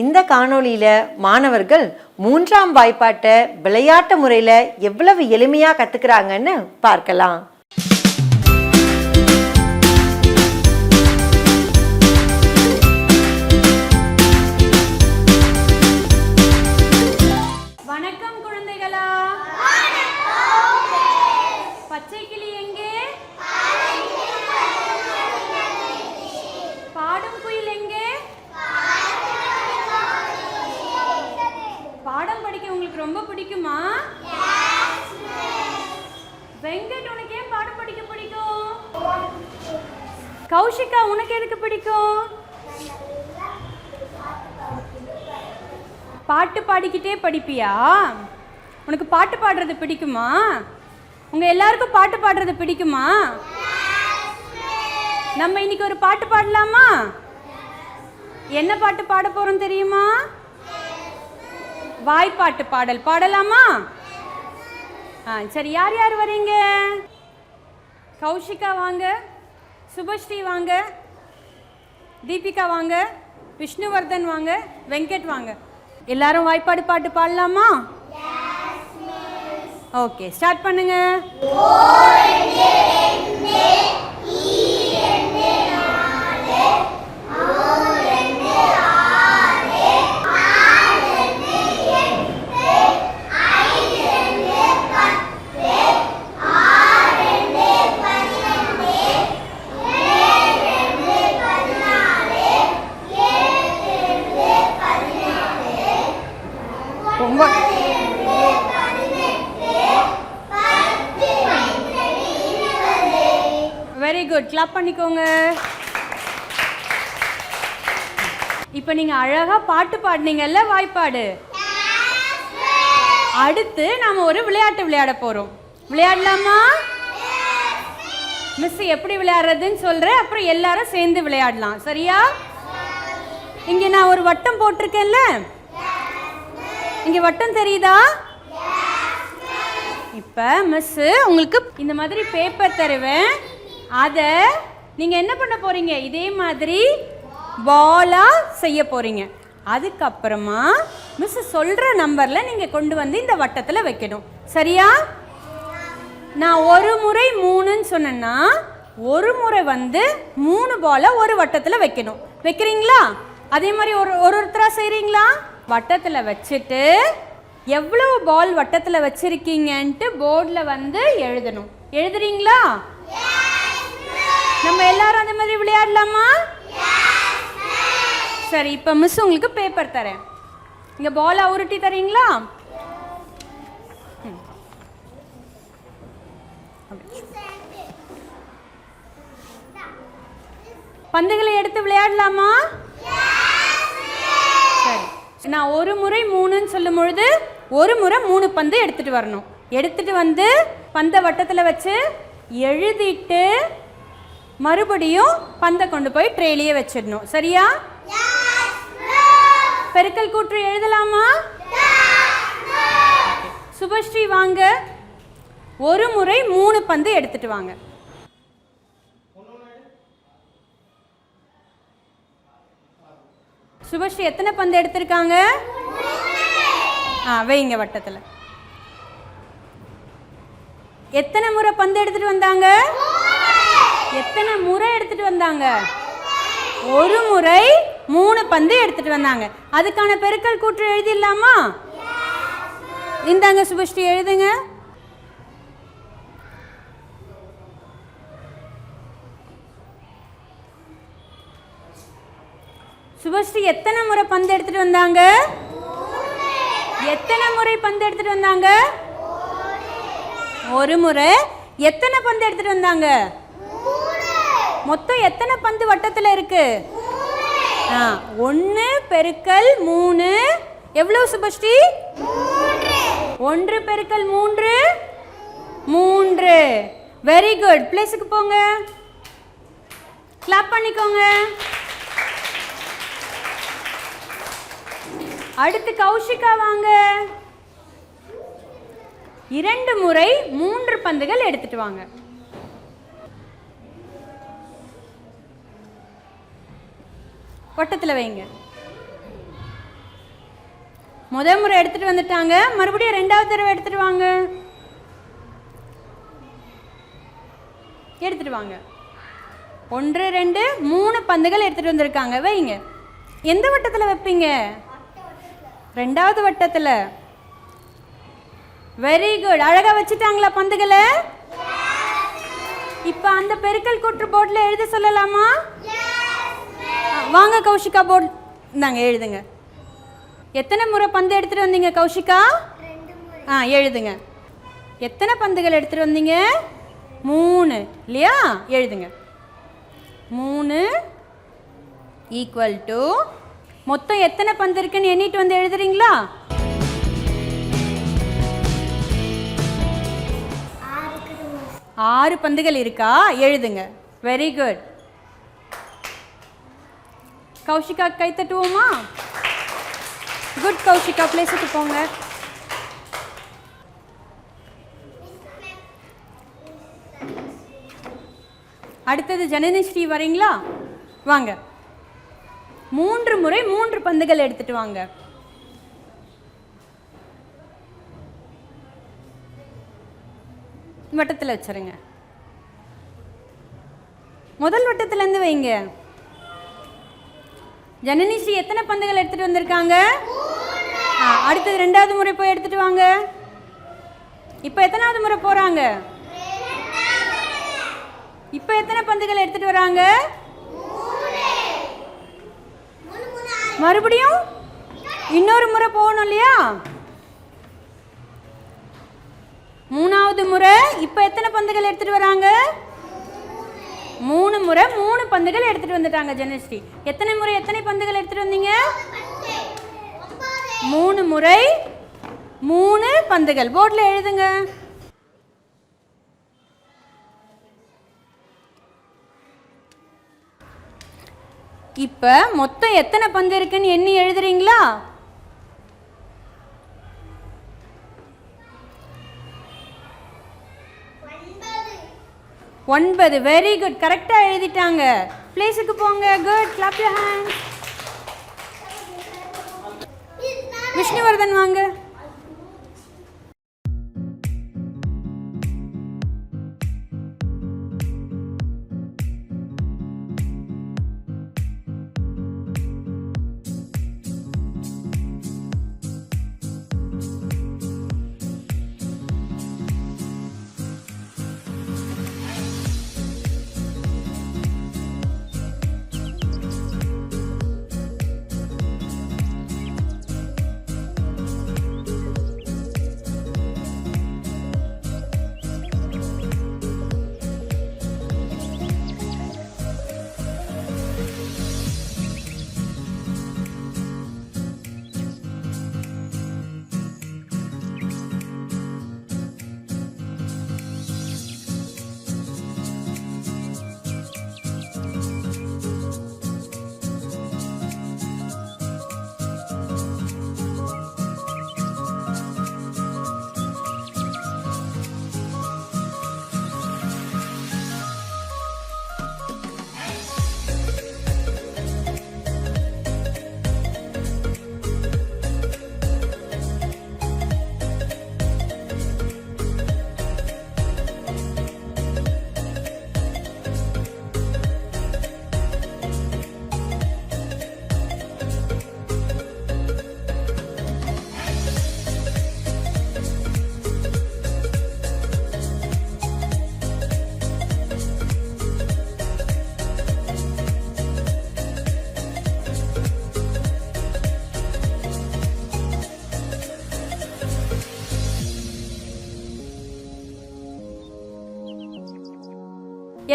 இந்த காணொளியில மாணவர்கள் 3ஆம் வாய்ப்பாட்டை விளையாட்டு முறையில எவ்வளவு எளிமையா கத்துக்கிறாங்கன்னு பார்க்கலாம். வணக்கம் குழந்தைகளா. பச்சை கிளி எங்கே? பாடும் குயில் எங்கே? பாடம் படிக்க உங்களுக்கு ரொம்ப பிடிக்குமா? வெங்கட், உனக்கு ஏன் பாடம் படிக்க பிடிக்கும்? கௌஷிகா, உனக்கு எதுக்கு பிடிக்கும்? பாட்டு பாடிக்கிட்டே படிப்பியா? உனக்கு பாட்டு பாடுறது பிடிக்குமா? உங்க எல்லாருக்கும் பாட்டு பாடுறது பிடிக்குமா? நம்ம இன்னைக்கு ஒரு பாட்டு பாடலாமா? என்ன பாட்டு பாட போறோம் தெரியுமா? வாய்ப்பாட்டு பாடல் பாடலாமா? சரி, யார் யார் வரீங்க? கௌஷிகா வாங்க, சுபஸ்ரீ வாங்க, தீபிகா வாங்க, விஷ்ணுவர்தன் வாங்க, வெங்கட் வாங்க. எல்லாரும் வாய்ப்பாடு பாட்டு பாடலாமா? ஓகே, ஸ்டார்ட் பண்ணுங்க. வெரி குட், கிளாப் பண்ணிக்கோங்க. இப்போ நீங்க அழகா பாட்டு பாடுனீங்கல்ல, வாய்ப்பாடு. அடுத்து நாம ஒரு விளையாட்டு விளையாட போறோம். விளையாடலாமா? மிஸ் எப்படி விளையாடுறதுன்னு சொல்றேன், அப்புறம் எல்லாரும் சேர்ந்து விளையாடலாம். சரியா? இங்க நான் ஒரு வட்டம் போட்டிருக்கேன்ல, இங்க வட்டம் தெரியுதா? இப்ப மிஸ் உங்களுக்கு இந்த மாதிரி பேப்பர் தருவேன். அதை நீங்க என்ன பண்ண போறீங்க? இதே மாதிரி பாலா செய்ய போறீங்க. அதுக்கப்புறமா மிஸ் சொல்ற நம்பர்ல நீங்க கொண்டு வந்து இந்த வட்டத்துல வைக்கணும். சரியா? நான் ஒரு முறை 3ன்னு சொன்னேன்னா ஒரு முறை வந்து 3 பாலை ஒரு வட்டத்துல வைக்கணும். வைக்கிறீங்களா? அதே மாதிரி ஒருத்தரா செய்றீங்களா? வட்டத்துல வச்சுட்டு எவ்வளவு பால் வட்டத்துல வச்சிருக்கீங்கன்ட்டு போர்ட்ல வந்து எழுதணும். எழுதுறீங்களா? நம்ம எல்லாரும் அந்த மாதிரி விளையாடலாமா? சரி, இப்ப மிஸ் உங்களுக்கு பேப்பர் தரேன். இங்க பால் உருட்டி தரீங்களா? பந்துகளை எடுத்து விளையாடலாமா? சரி, நான் ஒரு முறை 3ன்னு சொல்லும் பொழுது ஒரு முறை 3 பந்து எடுத்துட்டு வரணும். எடுத்துட்டு வந்து பந்தை வட்டத்துல வச்சு எழுதிட்டு மறுபடியும் பந்தை கொண்டு போய் ட்ரேலியே வச்சிடணும். சரியா? பெருக்கல் கூற்று எழுதலாமா? சுபஸ்ரீ வாங்க, ஒரு முறை 3 பந்து எடுத்துட்டு வாங்க. சுபஸ்ரீ எத்தனை பந்து எடுத்திருக்காங்க? வைங்க வட்டத்துல. எத்தனை முறை பந்து எடுத்துட்டு வந்தாங்க? எத்தனை முறை எடுத்துட்டு வந்தாங்க? ஒரு முறை 3 பந்து எடுத்துட்டு வந்தாங்க. அதுக்கான பெருக்கல் கூற்று எழுதிடலாமா? இந்தாங்க சுபஸ்ரீ, எழுதுங்க. சுபஸ்ரீ எத்தனை முறை பந்து எடுத்துட்டு வந்தாங்க? எத்தனை முறை பந்து எடுத்துட்டு வந்தாங்க? ஒரு முறை. எத்தனை பந்து எடுத்துட்டு வந்தாங்க? மொத்தம் எத்தனை பந்து வட்டத்துல இருக்கு? 1 பெருக்கல் 3 எவ்வளவு சுபஸ்ரீ? 1 பெருக்கல் 3 3. Very good. பிளேஸுக்கு போங்க, கிளாப் பண்ணிக்கோங்க. அடுத்து கௌஷிகா வாங்க. 2 முறை 3 பந்துகள் எடுத்துட்டு வாங்க. வட்டத்தில் வைங்க. முதல் முறை எடுத்துட்டு வந்துட்டாங்க, மறுபடியும் ரெண்டாவது தடவை எடுத்துட்டு வாங்க. எடுத்துட்டு வாங்க. 1 2 3 பந்துகள் எடுத்துட்டு வந்திருக்காங்க. வைங்க. எந்த வட்டத்தில் வைப்பீங்க? ரெண்டாவது வட்டத்தில். Very good. அழகா வச்சுட்டாங்களா பந்துகளை? இப்போ அந்த பெருக்கல் கூற்று போர்டில் எழுத சொல்லலாமா? வாங்க கௌஷிகா, போர்டு இந்தாங்க, எழுதுங்க. எத்தனை முறை பந்து எடுத்துட்டு வந்தீங்க கௌஷிகா? எழுதுங்க. எத்தனை பந்துகள் எடுத்துட்டு வந்தீங்க? 3 இல்லையா? எழுதுங்க. 3 ஈக்குவல் டு மொத்தம் எத்தனை பந்து இருக்குன்னு எண்ணிட்டு வந்து எழுதுறீங்களா? 6 பந்துகள் இருக்கா? எழுதுங்க. Very good. கௌஷிகா கை தட்டுவோமா? குட் கௌஷிகா, பிளேஸுக்கு போங்க. அடுத்தது ஜனனிஸ்ரீ வரீங்களா? வாங்க. 3 முறை 3 பந்துகள் எடுத்துட்டு வாங்க. வட்டத்தில் வச்சுருங்க. முதல் வட்டத்திலேருந்து வைங்க. ஜனனிஸ்ரீ எத்தனை பந்துகள் எடுத்துட்டு வந்திருக்காங்க? அடுத்தது ரெண்டாவது முறை போய் எடுத்துட்டு வாங்க. இப்போ எத்தனாவது முறை போறாங்க? இப்போ எத்தனை பந்துகள் எடுத்துட்டு வராங்க? மறுபடியும் இன்னொரு முறை போகணும் இல்லையா? மூணாவது முறை. இப்போ எத்தனை பந்துகள் எடுத்துட்டு வராங்க? 3 முறை 3 பந்துகள் எடுத்துட்டு வந்துட்டாங்க ஜனஸ்ரீ. எத்தனை முறை எத்தனை பந்துகள் எடுத்துட்டு வந்தீங்க? 3 முறை 3 பந்துகள். போர்டில் எழுதுங்க. இப்ப மொத்தம் எத்தனை பந்து இருக்குன்னு எண்ணி எழுதுறீங்களா? 9. Very good. கரெக்டா எழுதிட்டாங்க. பிளேஸுக்கு போங்க. Good. Clap your hands. Vishnuvardhan வாங்க.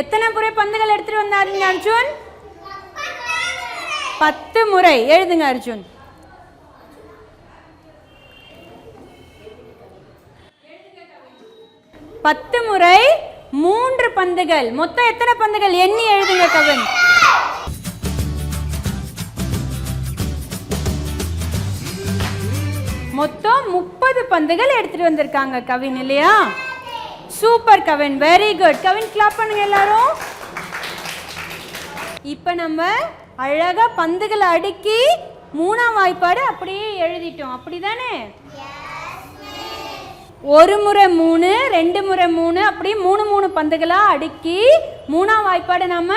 எத்தனை முறை பந்துகள் எடுத்துட்டு வந்தாருங்க அர்ஜுன்? 10 முறை. எழுதுங்க அர்ஜுன். பத்து முறை 3 பந்துகள். மொத்தம் எத்தனை பந்துகள் எண்ணி எழுதுங்க கவின். மொத்தம் 30 பந்துகள் எடுத்துட்டு வந்திருக்காங்க கவின் இல்லையா? Super Kavin, very good. Kavin clap பண்ணுங்க எல்லாரும். இப்ப நம்ம அழகா பந்துகளை அடுக்கி மூணாம் வாய்ப்பாடு அப்படியே எழுதிட்டோம், அப்படிதானே? ஒரு முறை 3, 2 முறை 3, அப்படி 3 பந்துகளாக அடுக்கி மூணாம் வாய்ப்பாடு நம்ம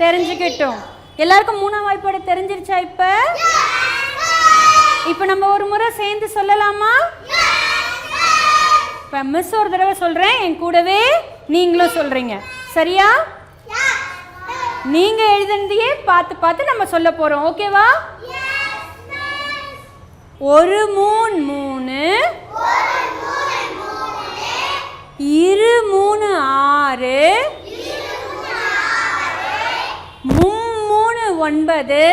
தெரிஞ்சுக்கிட்டோம். எல்லாருக்கும் மூணாம் வாய்ப்பாடு தெரிஞ்சிருச்சா? இப்போ நம்ம ஒரு முறை சேர்ந்து சொல்லலாமா? இப்போ மிஸ் ஒரு தடவை சொல்கிறேன், என் கூடவே நீங்களும் சொல்கிறீங்க, சரியா? நீங்கள் எழுதுனதையே பார்த்து பார்த்து நம்ம சொல்ல போகிறோம், ஓகேவா? 1 3 3, 2 3 6, 3 9,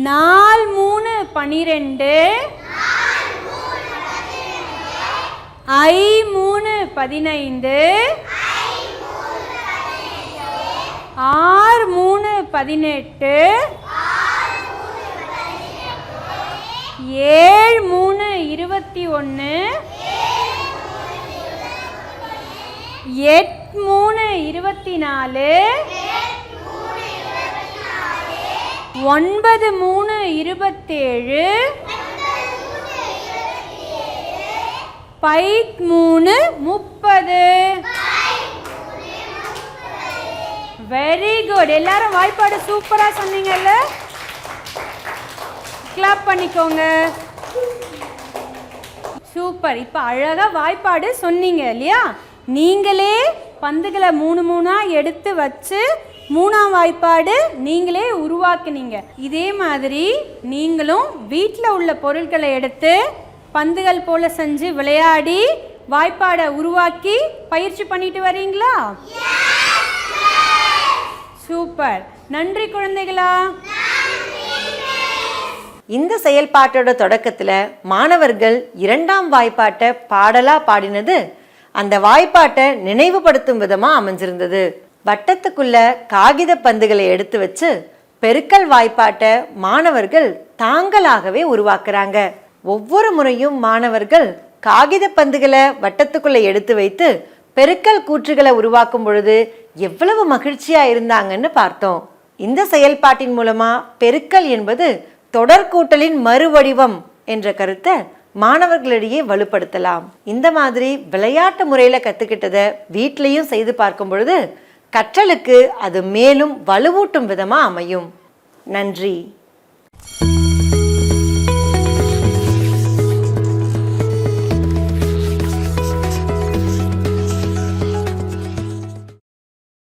4 3 12, 5 3 15, 6 3 18, 7 3 21, 8 3 24, 9 3 27, 5 3 30. Very good. எல்லாரும் வாய்ப்பாடு சூப்பரா சொன்னீங்கல்ல? கிளாப் பண்ணிக்கோங்க. சூப்பர். இப்போ அழகா வாய்ப்பாடு சொன்னீங்க இல்லையா? நீங்களே பந்துகளை 3 எடுத்து வச்சு மூணாம் வாய்ப்பாடு நீங்களே உருவாக்குனீங்க. இதே மாதிரி நீங்களும் வீட்டில் உள்ள பொருட்களை எடுத்து பந்துகள் போல செஞ்சு விளையாடி வாய்ப்பாடை உருவாக்கி பயிற்சி பண்ணிட்டு வரீங்களா? சூப்பர். நன்றி குழந்தைகளா. இந்த செயல்பாட்டோட தொடக்கத்துல மாணவர்கள் 2ஆம் வாய்ப்பாட்டை பாடலா பாடினது அந்த வாய்ப்பாட்டை நினைவுபடுத்தும் விதமா அமைஞ்சிருந்தது. வட்டத்துக்குள்ள காகித பந்துகளை எடுத்து வச்சு பெருக்கல் வாய்ப்பாட்டை மாணவர்கள் தாங்களாகவே உருவாக்குறாங்க. ஒவ்வொரு முறையும் மாணவர்கள் காகித பந்துகளை வட்டத்துக்குள்ள எடுத்து வைத்து பெருக்கல் கூற்றுகளை உருவாக்கும் பொழுது எவ்வளவு மகிழ்ச்சியா இருந்தாங்கன்னு பார்த்தோம். இந்த செயல்பாட்டின் மூலமா பெருக்கல் என்பது தொடர் கூட்டலின் மறுவடிவம் என்ற கருத்தை மாணவர்களிடையே வலுப்படுத்தலாம். இந்த மாதிரி விளையாட்டு முறையில கத்துக்கிட்டதை வீட்லயும் செய்து பார்க்கும் பொழுது கற்றலுக்கு அது மேலும் வலுவூட்டும் விதமா அமையும். நன்றி.